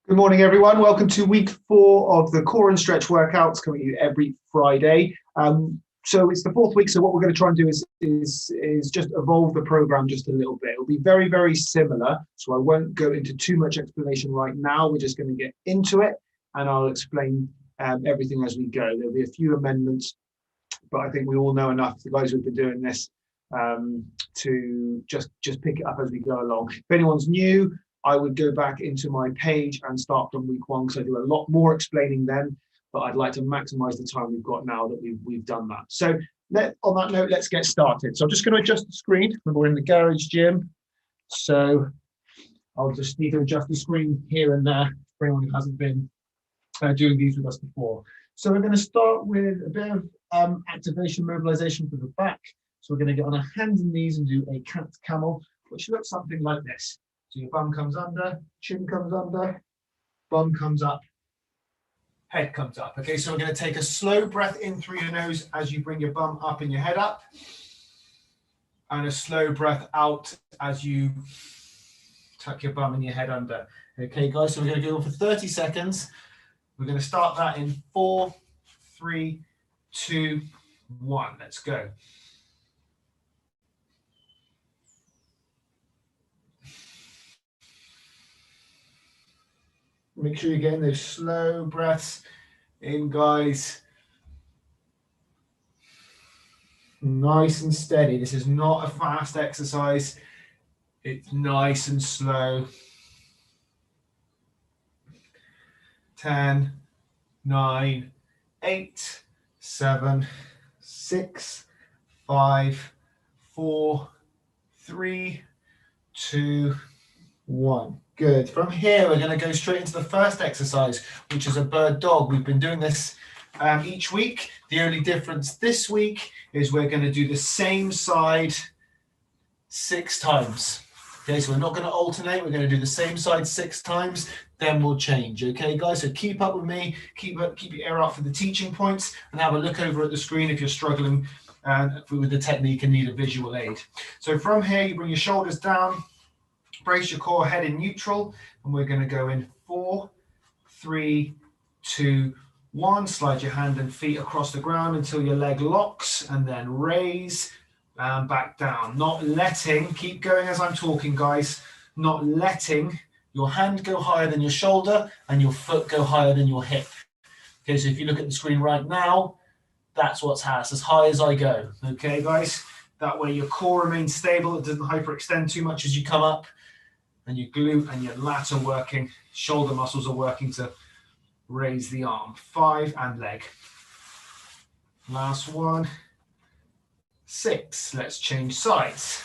Good morning, everyone. Welcome to week 4 of the core and stretch workouts coming to you every Friday. So it's the fourth week. So what we're going to try and do is just evolve the program just a little bit. It'll be very, very similar. So I won't go into too much explanation right now. We're just going to get into it, and I'll explain everything as we go. There'll be a few amendments, but I think we all know enough, the guys who've been doing this, to just pick it up as we go along. If anyone's new, I would go back into my page and start from week 1 because I do a lot more explaining then, but I'd like to maximize the time we've got now that we've done that. So on that note, let's get started. So I'm just going to adjust the screen. We're in the garage gym, so I'll just need to adjust the screen here and there for anyone who hasn't been doing these with us before. So we're going to start with a bit of activation mobilization for the back. So we're going to get on our hands and knees and do a cat camel, which looks something like this. So your bum comes under, chin comes under, bum comes up, head comes up. Okay, so we're going to take a slow breath in through your nose as you bring your bum up and your head up, and a slow breath out as you tuck your bum and your head under. Okay, guys, so we're going to go for 30 seconds. We're going to start that in 4, 3, 2, 1. Let's go. Make sure you're getting those slow breaths in, guys. Nice and steady. This is not a fast exercise. It's nice and slow. 10, 9, 8, 7, 6, 5, 4, 3, 2, 1. Good. From here, we're going to go straight into the first exercise, which is a bird dog. We've been doing this each week. The only difference this week is we're going to do the same side 6 times. Okay, so we're not going to alternate. We're going to do the same side 6 times, then we'll change. Okay, guys, so keep up with me. Keep your ear out for the teaching points, and have a look over at the screen if you're struggling with the technique and need a visual aid. So from here, you bring your shoulders down, brace your core, head in neutral, and we're going to go in 4, 3, 2, 1. Slide your hand and feet across the ground until your leg locks, and then raise and back down. Not letting, keep going as I'm talking, guys, not letting your hand go higher than your shoulder and your foot go higher than your hip. Okay, so if you look at the screen right now, that's what's as high as I go. Okay, guys, that way your core remains stable. It doesn't hyperextend too much as you come up, and your glute and your lat are working, shoulder muscles are working to raise the arm. 5, and leg. Last one. 6. Let's change sides.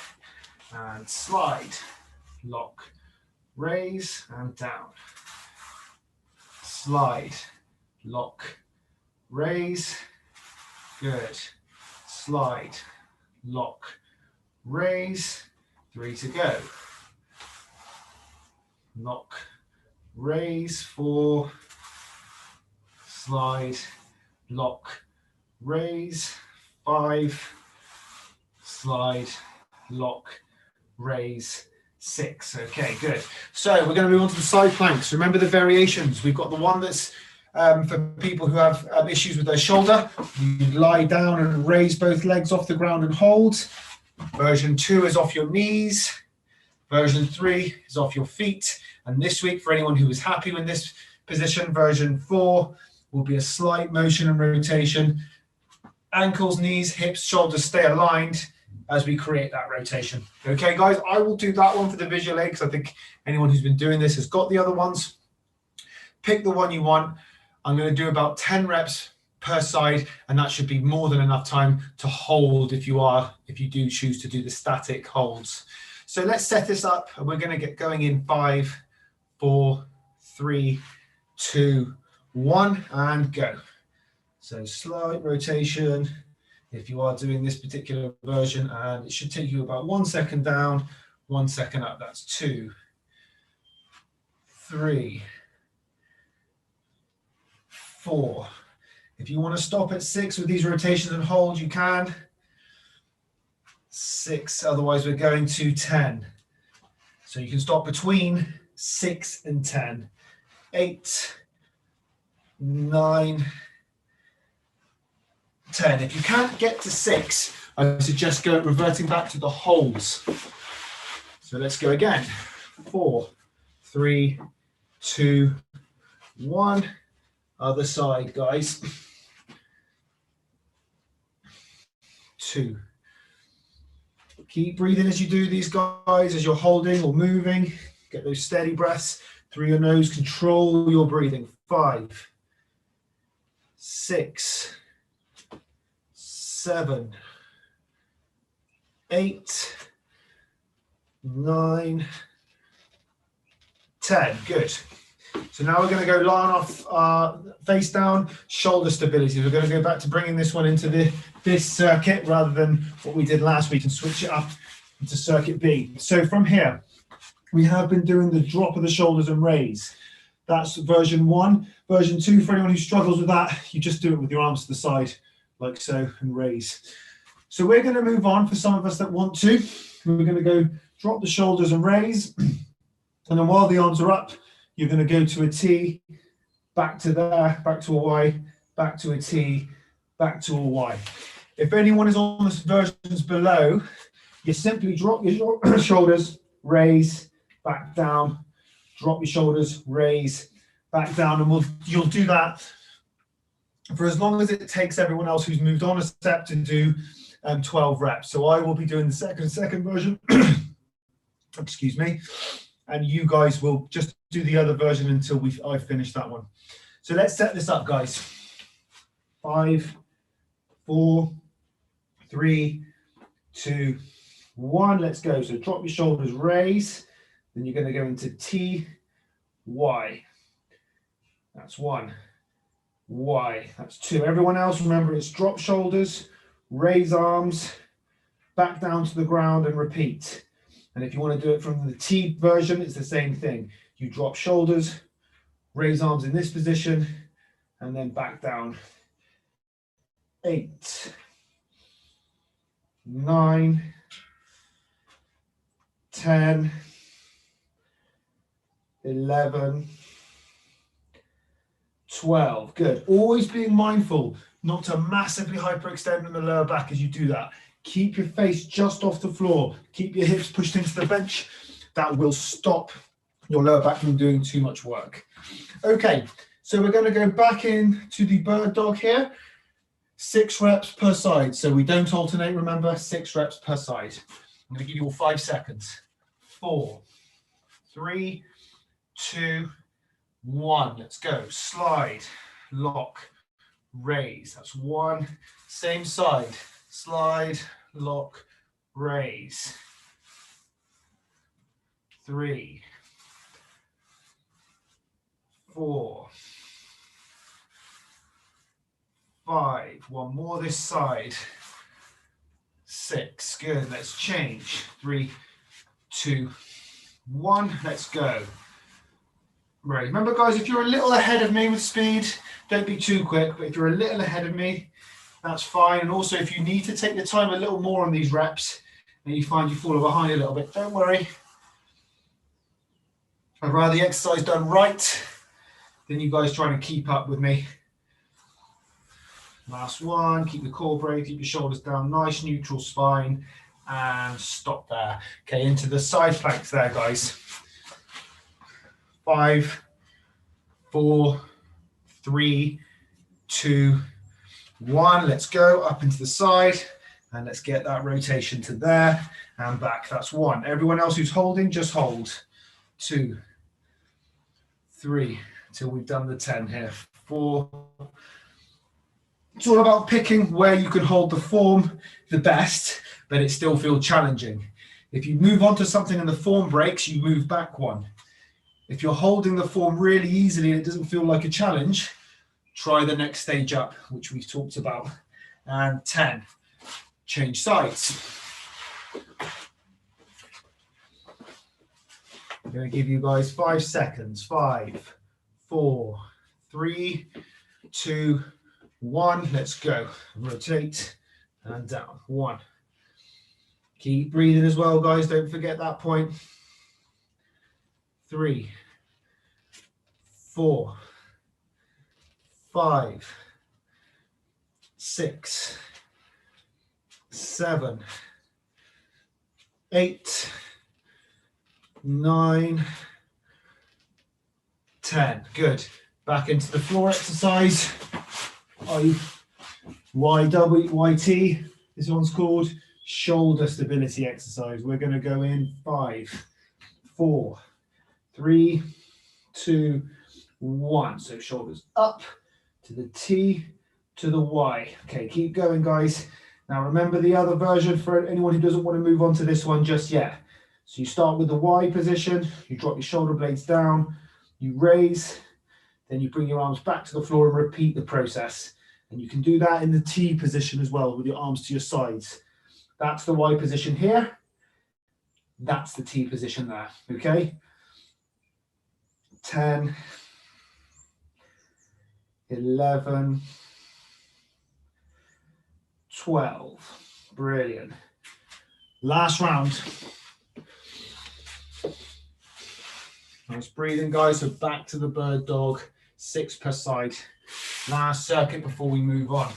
And slide, lock, raise, and down. Slide, lock, raise. Good. Slide, lock, raise. 3 to go. Lock, raise. 4, slide, lock, raise. 5, slide, lock, raise. 6. Okay, good. So we're going to move on to the side planks. Remember the variations. We've got the one that's for people who have issues with their shoulder. You lie down and raise both legs off the ground and hold. Version 2 is off your knees. Version 3 is off your feet. And this week, for anyone who is happy with this position, version 4 will be a slight motion and rotation. Ankles, knees, hips, shoulders stay aligned as we create that rotation. Okay, guys, I will do that one for the visual aid because I think anyone who's been doing this has got the other ones. Pick the one you want. I'm going to do about 10 reps per side, and that should be more than enough time to hold if you do choose to do the static holds. So let's set this up, and we're going to get going in 5, 4, 3, 2, 1, and go. So slight rotation if you are doing this particular version, and it should take you about 1 second down, 1 second up. That's 2, 3, 4. If you want to stop at 6 with these rotations and hold, you can. 6, otherwise we're going to 10. So you can stop between 6 and 10. 8, 9, 10. If you can't get to 6, I suggest reverting back to the holds. So let's go again. 4, 3, 2, 1. Other side, guys. 2. Keep breathing as you do these, guys, as you're holding or moving. Get those steady breaths through your nose. Control your breathing. 5, 6, 7, 8, 9, 10. Good. So now we're going to go lying off face down, shoulder stability. We're going to go back to bringing this one into this circuit rather than what we did last week and switch it up into circuit B. So from here, we have been doing the drop of the shoulders and raise. That's version 1. Version 2, for anyone who struggles with that, you just do it with your arms to the side, like so, and raise. So we're going to move on for some of us that want to. We're going to go drop the shoulders and raise. And then while the arms are up, you're going to go to a T, back to there, back to a Y, back to a T, back to a Y. If anyone is on the versions below, you simply drop your shoulders, raise, back down, drop your shoulders, raise, back down, and you'll do that for as long as it takes everyone else who's moved on a step to do 12 reps. So I will be doing the second version, excuse me, and you guys will just do the other version until I finish that one. So let's set this up, guys. 5, 4, 3, 2, 1. Let's go. So drop your shoulders, raise. Then you're going to go into T, Y. That's 1. Y. That's 2. Everyone else, remember, it's drop shoulders, raise arms, back down to the ground, and repeat. And if you want to do it from the T version, it's the same thing. You drop shoulders, raise arms in this position, and then back down. 8, 9, 10, 11, 12. Good. Always being mindful not to massively hyperextend in the lower back as you do that. Keep your face just off the floor. Keep your hips pushed into the bench. That will stop your lower back from doing too much work. Okay, so we're going to go back into the bird dog here. 6 reps per side. So we don't alternate, remember, 6 reps per side. I'm going to give you all 5 seconds. 4, 3, 2, 1. Let's go. Slide, lock, raise. That's 1. Same side. Slide, lock, raise. 3, 4, 5. 1 more this side. 6. Good. Let's change. 3, 2, 1. Let's go. Right. Remember, guys, if you're a little ahead of me with speed, don't be too quick. But if you're a little ahead of me, that's fine. And also, if you need to take the time a little more on these reps and you find you fall behind a little bit, don't worry. I'd rather the exercise done right than you guys trying to keep up with me. Last one. Keep the core brave, keep your shoulders down, nice neutral spine, and stop there. Okay, into the side planks there, guys. 5, 4, 3, 2, 1. Let's go up into the side, and let's get that rotation to there and back. That's 1. Everyone else who's holding, just hold. 2, 3, till we've done the 10 here. 4. It's all about picking where you can hold the form the best, but it still feels challenging. If you move on to something and the form breaks, you move back 1. If you're holding the form really easily and it doesn't feel like a challenge, try the next stage up, which we've talked about. And 10, change sides. I'm going to give you guys 5 seconds. 5, 4, 3, 2, 1. Let's go. Rotate and down. 1. Keep breathing as well, guys. Don't forget that point. 3, 4, 5, 6, 7, 8, 9, 10. Good. Back into the floor exercise. YT. This one's called shoulder stability exercise. We're going to go in 5, 4, 3, 2, 1. So shoulders up to the T to the Y. Okay, keep going, guys. Now remember the other version for anyone who doesn't want to move on to this one just yet. So you start with the Y position, you drop your shoulder blades down, you raise, then you bring your arms back to the floor and repeat the process. And you can do that in the T position as well with your arms to your sides. That's the Y position here. That's the T position there, okay? 10, 11, 12. Brilliant. Last round. Nice breathing, guys. So back to the bird dog, 6 per side. Last circuit before we move on.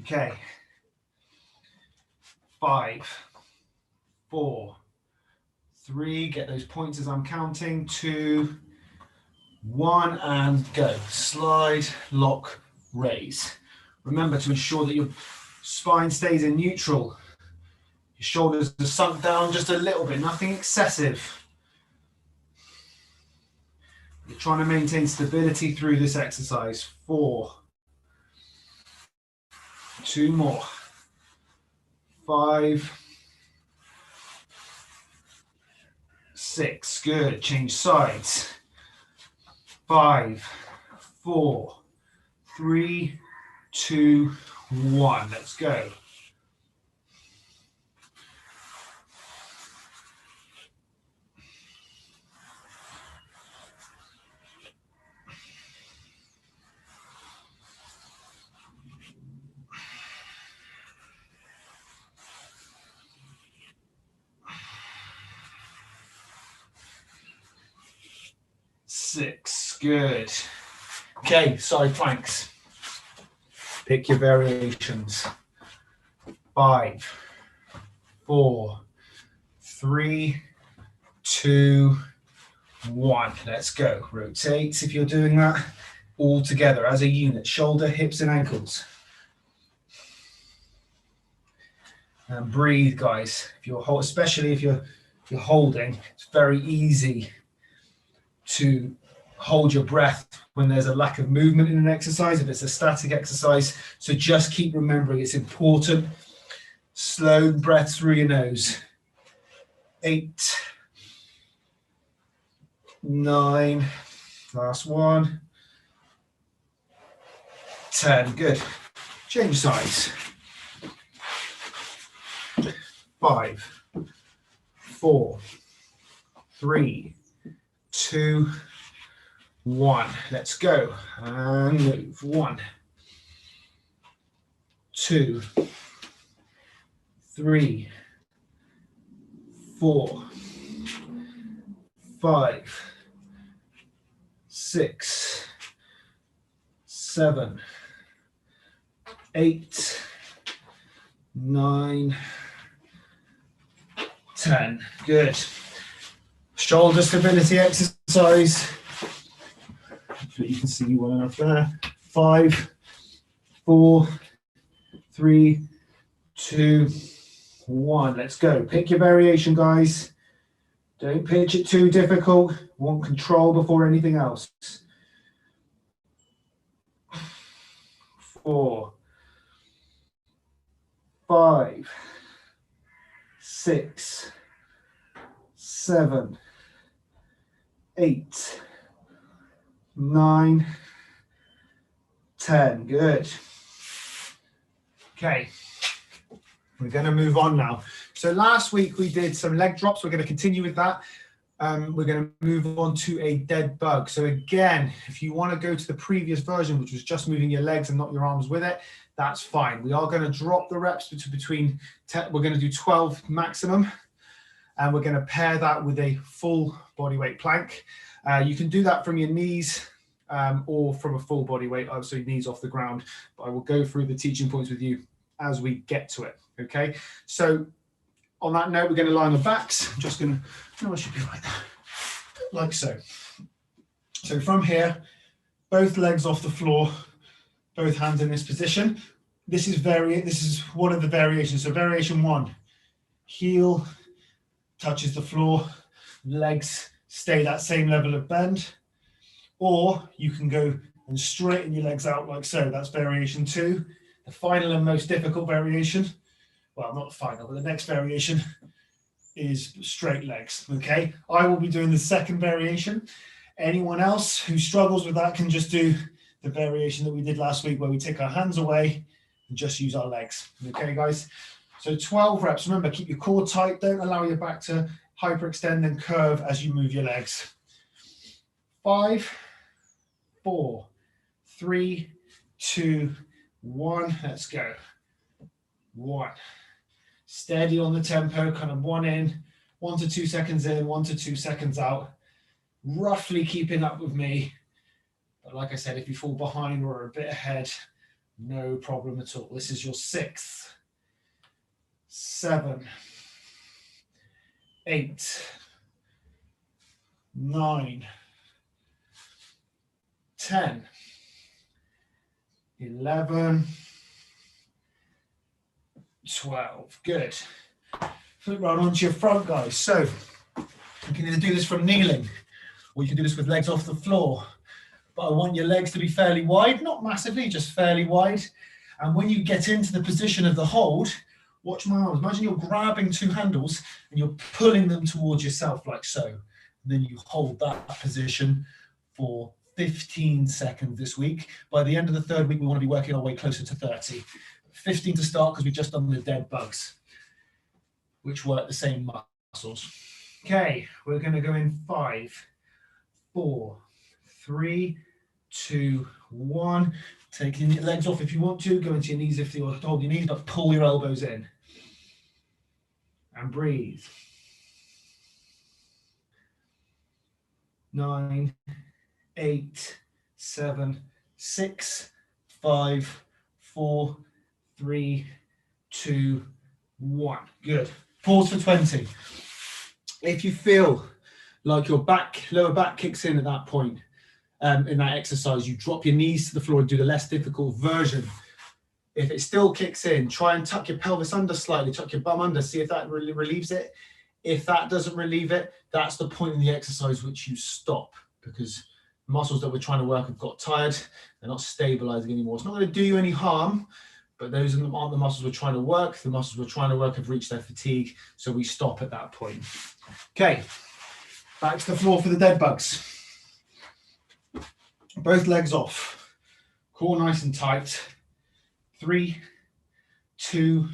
Okay. 5, 4, 3. Get those points as I'm counting. 2, 1, and go. Slide, lock, raise. Remember to ensure that your spine stays in neutral. Your shoulders are sunk down just a little bit, nothing excessive. You're trying to maintain stability through this exercise. 4, 2 more, 5, 6, good. Change sides. 5, 4, 3, 2, 1. Let's go. Six, good. Okay, side planks. Pick your variations. 5, 4, 3, 2, 1. Let's go. Rotate if you're doing that all together as a unit. Shoulder, hips, and ankles. And breathe, guys. If you're especially if you're holding, it's very easy to hold your breath when there's a lack of movement in an exercise, if it's a static exercise. So just keep remembering it's important. Slow breath through your nose. 8, 9, last one, 10, good. Change sides. 5, 4, 3, 2, 1. Let's go. And move. 1, 2, 3, 4, 5, 6, 7, 8, 9, 10. Good. Shoulder stability exercise. Hopefully you can see well enough there. 5, 4, 3, 2, 1. Let's go. Pick your variation, guys. Don't pitch it too difficult. Want control before anything else. 4, 5, 6, 7, 8, 9, 10. Good. Okay. We're going to move on now. So last week we did some leg drops. We're going to continue with that. We're going to move on to a dead bug. So again, if you want to go to the previous version, which was just moving your legs and not your arms with it, that's fine. We are going to drop the reps between 10, we're going to do 12 maximum. And we're going to pair that with a full body weight plank. You can do that from your knees or from a full body weight, so your knees off the ground. But I will go through the teaching points with you as we get to it. Okay, so on that note, we're going to lie on the backs. I'm just going to, no, I should be like that, like so. So from here, both legs off the floor, both hands in this position. This is one of the variations. So variation 1, heel touches the floor, legs stay that same level of bend, or you can go and straighten your legs out like so. That's variation 2. The final and most difficult variation, well, not the final, but the next variation is straight legs, okay? I will be doing the second variation. Anyone else who struggles with that can just do the variation that we did last week where we take our hands away and just use our legs, okay, guys? So 12 reps. Remember, keep your core tight. Don't allow your back to hyperextend and curve as you move your legs. 5, 4, 3, 2, 1. Let's go. 1. Steady on the tempo, kind of 1 in, 1 to 2 seconds in, 1 to 2 seconds out. Roughly keeping up with me. But like I said, if you fall behind or a bit ahead, no problem at all. This is your 6th, 7, 8, 9, 10, 11, 12. Good. Flip right onto your front, guys. So you can either do this from kneeling or you can do this with legs off the floor. But I want your legs to be fairly wide, not massively, just fairly wide. And when you get into the position of the hold, watch my arms. Imagine you're grabbing 2 handles and you're pulling them towards yourself like so. And then you hold that position for 15 seconds this week. By the end of the 3rd week, we want to be working our way closer to 30. 15 to start because we've just done the dead bugs, which work the same muscles. Okay, we're going to go in 5, 4, 3, 2, 1. Taking your legs off if you want to. Go into your knees if you want to hold your knees, but pull your elbows in. And breathe. 9, 8, 7, 6, 5, 4, 3, 2, 1. Good. Pause for 20. If you feel like your lower back kicks in at that point, in that exercise, you drop your knees to the floor and do the less difficult version. If it still kicks in, try and tuck your pelvis under slightly, tuck your bum under, see if that really relieves it. If that doesn't relieve it, that's the point in the exercise which you stop, because the muscles that we're trying to work have got tired. They're not stabilizing anymore. It's not going to do you any harm, but those aren't the muscles we're trying to work. The muscles we're trying to work have reached their fatigue, so we stop at that point. Okay, back to the floor for the dead bugs. Both legs off, core nice and tight. 3, 2,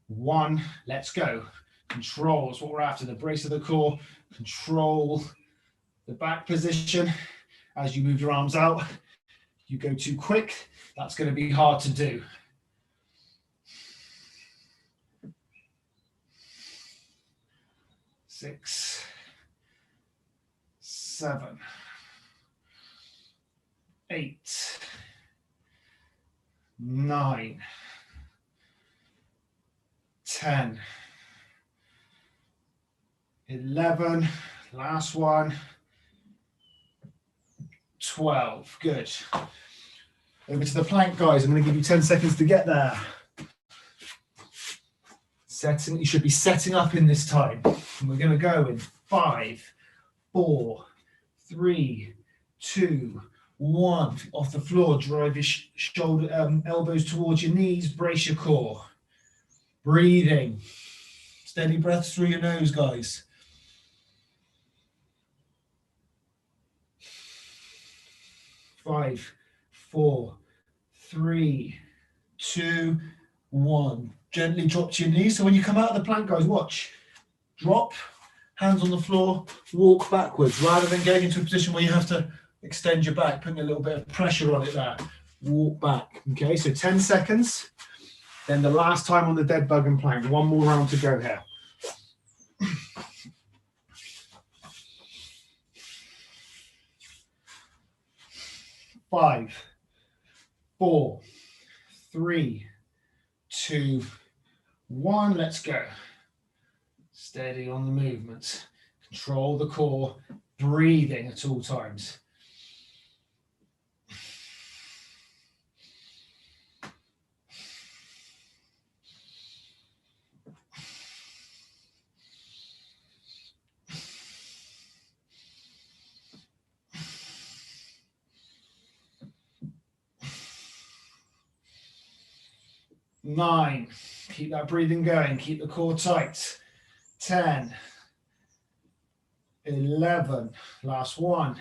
1, let's go. Control is what we're after, the brace of the core. Control the back position as you move your arms out. You go too quick, that's going to be hard to do. 6, 7, 8, 9, 10, 11, last one, 12. Good. Over to the plank, guys. I'm going to give you 10 seconds to get there. You should be setting up in this time. And we're going to go in 5, 4, 3, 2, 1. Off the floor, drive your shoulder, elbows towards your knees, brace your core. Breathing. Steady breaths through your nose, guys. 5, 4, 3, 2, 1. Gently drop to your knees. So when you come out of the plank, guys, watch. Drop, hands on the floor, walk backwards, rather than getting into a position where you have to extend your back, putting a little bit of pressure on it there. Walk back. Okay, so 10 seconds. Then the last time on the dead bug and plank. One more round to go here. 5, 4, 3, 2, 1. Let's go. Steady on the movements. Control the core, breathing at all times. Nine. Keep that breathing going. Keep the core tight. 10, 11. Last one.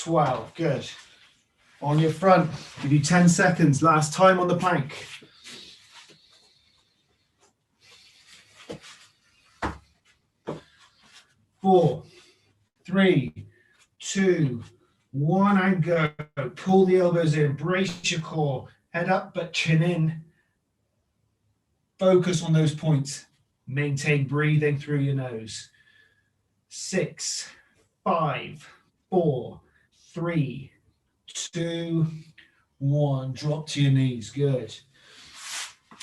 12. Good. On your front. Give you 10 seconds. Last time on the plank. Four, 3, 2, 1, and go. Pull the elbows in. Brace your core. Head up, but chin in. Focus on those points. Maintain breathing through your nose. 6, 5, 4, 3, 2, 1. Drop to your knees. Good.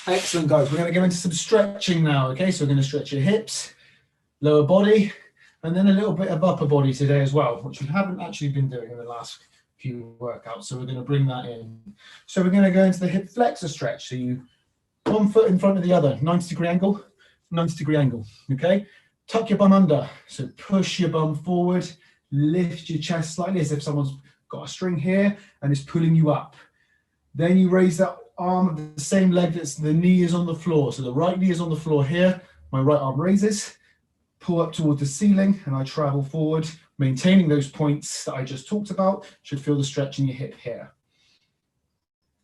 Excellent, guys. We're going to go into some stretching now. Okay, so we're going to stretch your hips, lower body, and then a little bit of upper body today as well, which we haven't actually been doing in the last few workouts. So we're going to bring that in. So we're going to go into the hip flexor stretch. So you one foot in front of the other, 90-degree angle, 90-degree angle. Okay, tuck your bum under. So push your bum forward, lift your chest slightly as if someone's got a string here and is pulling you up. Then you raise that arm of the same leg that's the knee is on the floor. So the right knee is on the floor here. My right arm raises, pull up towards the ceiling, and I travel forward, maintaining those points that I just talked about. Should feel the stretch in your hip here.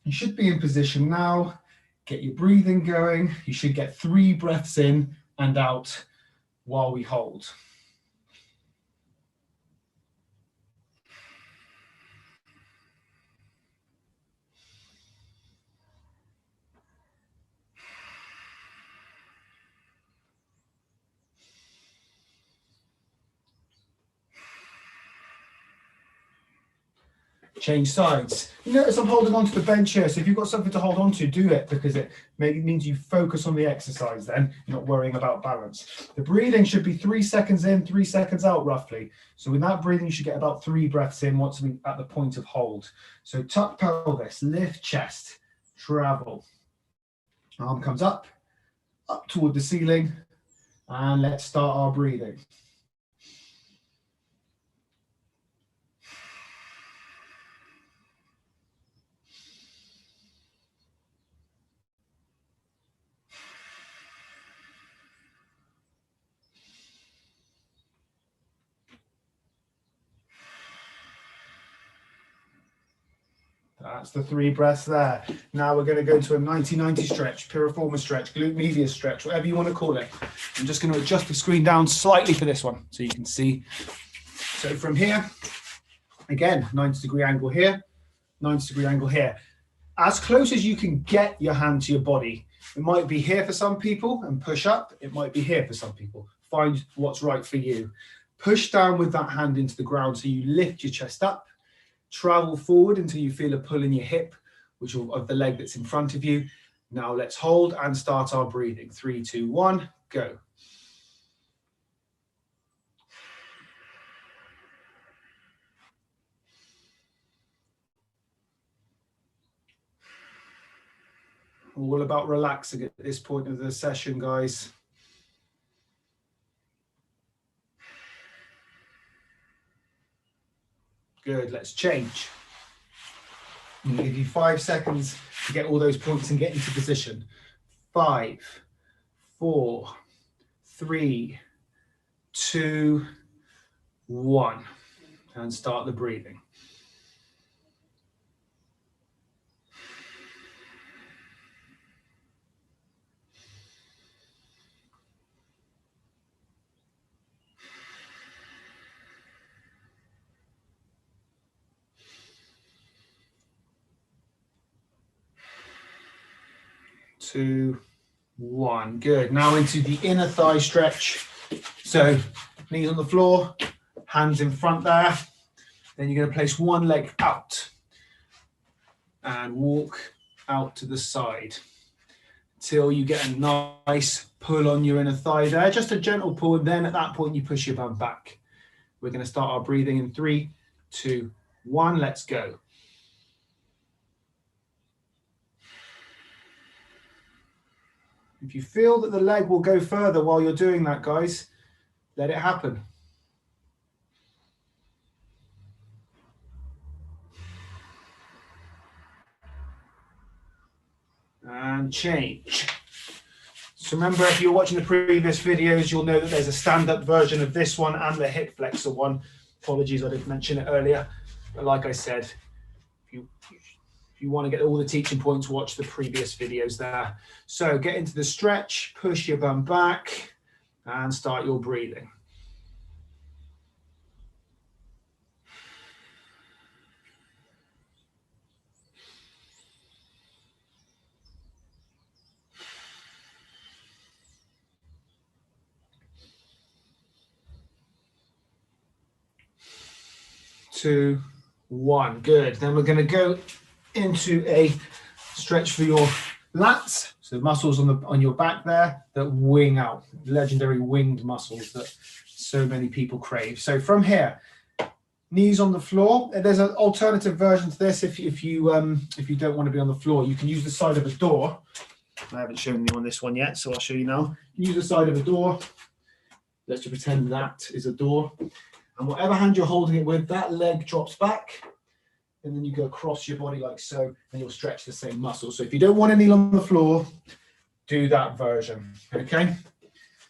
You should be in position now. Get your breathing going. You should get 3 breaths in and out while we hold. Change sides. You notice I'm holding on to the bench here, so if you've got something to hold on to, do it, because it means you focus on the exercise then. You're not worrying about balance. The breathing should be 3 seconds in, 3 seconds out roughly. So with that breathing, you should get about 3 breaths in once we're at the point of hold. So tuck pelvis, lift chest, travel. Arm comes up toward the ceiling, and let's start our breathing. That's the 3 breaths there. Now we're going to go to a 90-90 stretch, piriformis stretch, glute medius stretch, whatever you want to call it. I'm just going to adjust the screen down slightly for this one so you can see. So from here, again, 90-degree angle here, 90-degree angle here. As close as you can get your hand to your body. It might be here for some people and push up. It might be here for some people. Find what's right for you. Push down with that hand into the ground so you lift your chest up. Travel forward until you feel a pull in your hip, which is of the leg that's in front of you. Now let's hold and start our breathing. 3, 2, 1, go. All about relaxing at this point of the session, guys. Good, let's change. I'm going to give you 5 seconds to get all those points and get into position. 5, 4, 3, 2, 1. And start the breathing. Two, 1. Good. Now into the inner thigh stretch. So knees on the floor, hands in front there. Then you're going to place one leg out and walk out to the side till you get a nice pull on your inner thigh there. Just a gentle pull, and then at that point you push your bum back. We're going to start our breathing in 3, 2, 1. Let's go. If you feel that the leg will go further while you're doing that, guys, let it happen. And change. So remember, if you're watching the previous videos, you'll know that there's a stand-up version of this one and the hip flexor one. Apologies, I didn't mention it earlier. But like I said, if you want to get all the teaching points, watch the previous videos there. So get into the stretch, push your bum back, and start your breathing. Two, one. Good. Then we're going to go into a stretch for your lats. So muscles on your back there that wing out, legendary winged muscles that so many people crave. So from here, knees on the floor. There's an alternative version to this. If you don't want to be on the floor, you can use the side of a door. I haven't shown you on this one yet, so I'll show you now. Use the side of a door. Let's just pretend that is a door. And whatever hand you're holding it with, that leg drops back, and then you go across your body like so, and you'll stretch the same muscle. So if you don't want to kneel on the floor, do that version, okay?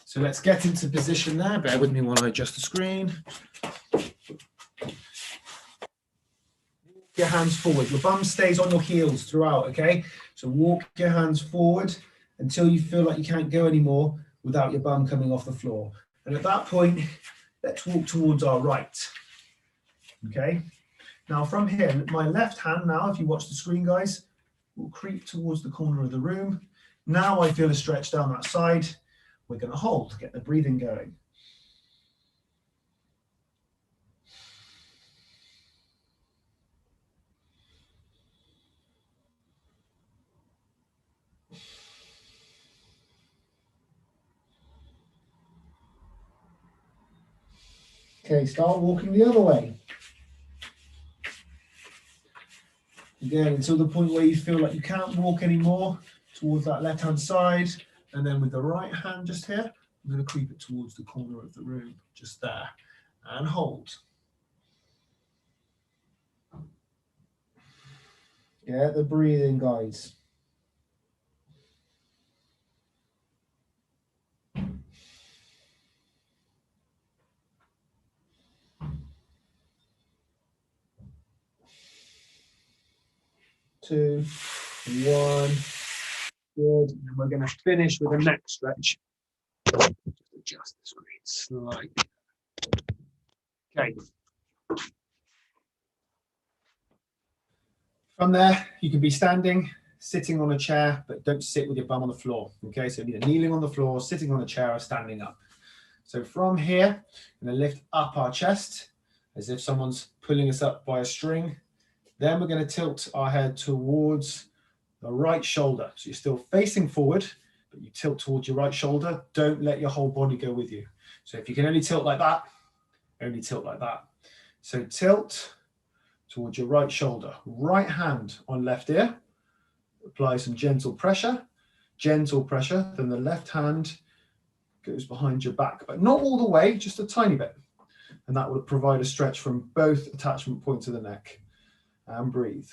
So let's get into position there. Bear with me while I adjust the screen. Your hands forward. Your bum stays on your heels throughout, okay? So walk your hands forward until you feel like you can't go anymore without your bum coming off the floor. And at that point, let's walk towards our right, okay? Now from here, my left hand now, if you watch the screen, guys, will creep towards the corner of the room. Now I feel a stretch down that side. We're going to hold, get the breathing going. Okay, start walking the other way. Again, until the point where you feel like you can't walk anymore, towards that left-hand side. And then with the right hand just here, I'm going to creep it towards the corner of the room, just there. And hold. Get the breathing, guys. Two, one. Good. And we're going to finish with a neck stretch. Just adjust the screen slightly. Okay. From there, you can be standing, sitting on a chair, but don't sit with your bum on the floor. Okay, so either kneeling on the floor, sitting on a chair, or standing up. So from here, we're going to lift up our chest as if someone's pulling us up by a string. Then we're going to tilt our head towards the right shoulder. So you're still facing forward, but you tilt towards your right shoulder. Don't let your whole body go with you. So if you can only tilt like that, only tilt like that. So tilt towards your right shoulder. Right hand on left ear. Apply some gentle pressure. Gentle pressure. Then the left hand goes behind your back, but not all the way, just a tiny bit. And that will provide a stretch from both attachment points of the neck. And breathe.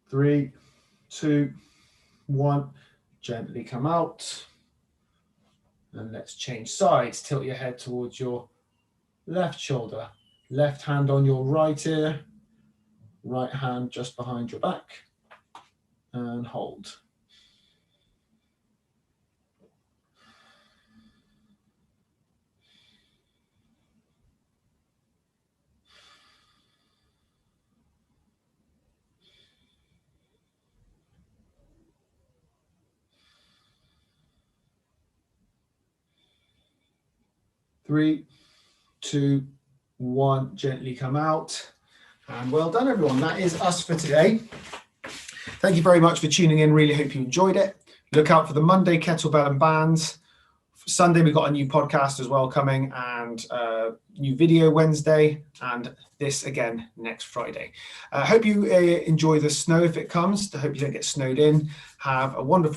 Three, two, one. Gently come out. And let's change sides. Tilt your head towards your left shoulder. Left hand on your right ear. Right hand just behind your back. And hold. 3, 2, 1. Gently come out. And well done, everyone. That is us for today. Thank you very much for tuning in. Really hope you enjoyed it. Look out for the Monday kettlebell and bands. Sunday, we've got a new podcast as well coming, and new video Wednesday, and this again next Friday. Hope you enjoy the snow if it comes. I hope you don't get snowed in. Have a wonderful